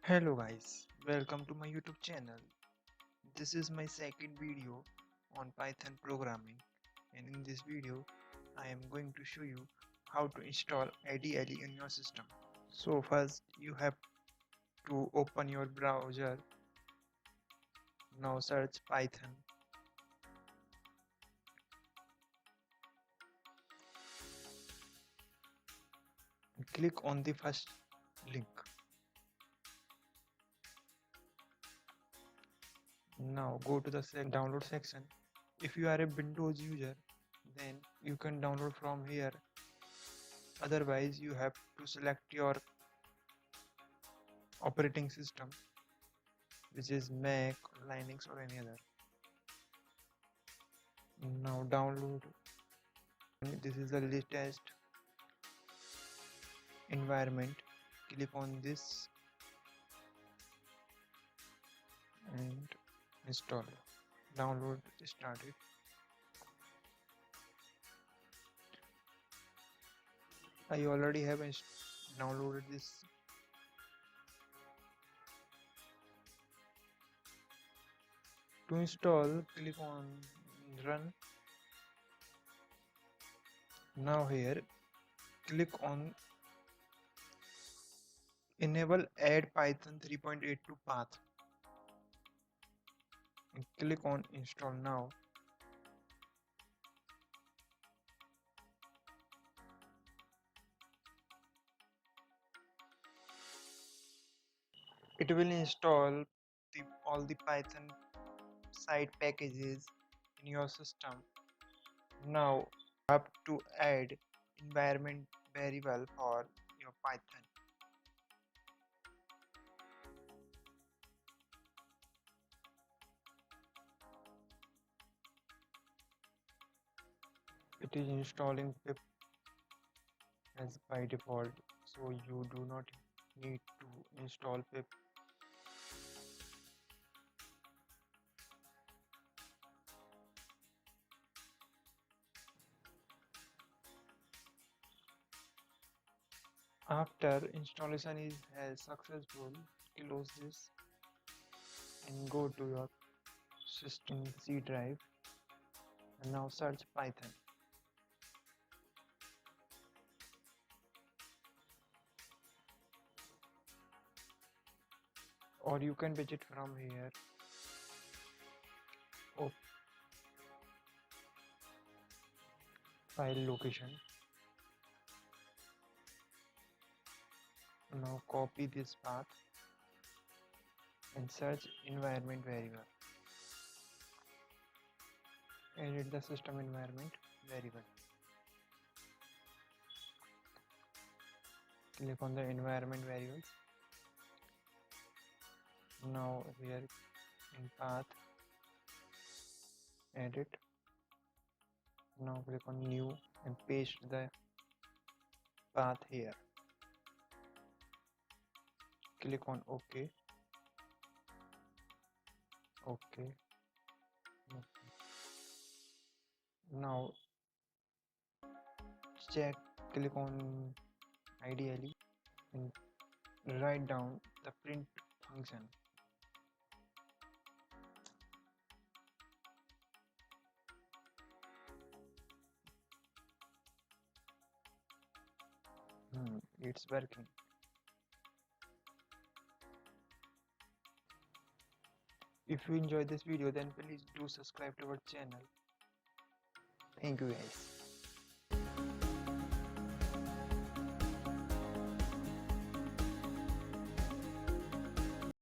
Hello guys, welcome to my YouTube channel. This is my second video on Python programming, and in this video I am going to show you how to install IDLE in your system. So first you have to open your browser. Now search Python. Click on the first link. Now go to the download section. If you are a Windows user, then you can download from here. Otherwise you have to select your operating system, which is Mac, Linux or any other. Now download. This is the latest environment. Click on this and install. Download started. I already have downloaded this. To install, click on run. Now here click on enable add Python 3.8 to path and click on install now. It will install all the Python side packages in your system. Now you have to add environment variable for your Python. It is installing pip as by default, so you do not need to install pip. After installation has successful, close this and go to your system C drive and now search Python. Or you can fetch it from here. Oh, file location. Now copy this path and search environment variable. Edit the system environment variable. Click on the environment variables. Now here in path, edit. Now click on new and paste the path here. Click on OK. OK. Now check, click on IDLE and write down the print function. It's working. If you enjoyed this video, then please do subscribe to our channel. Thank you guys.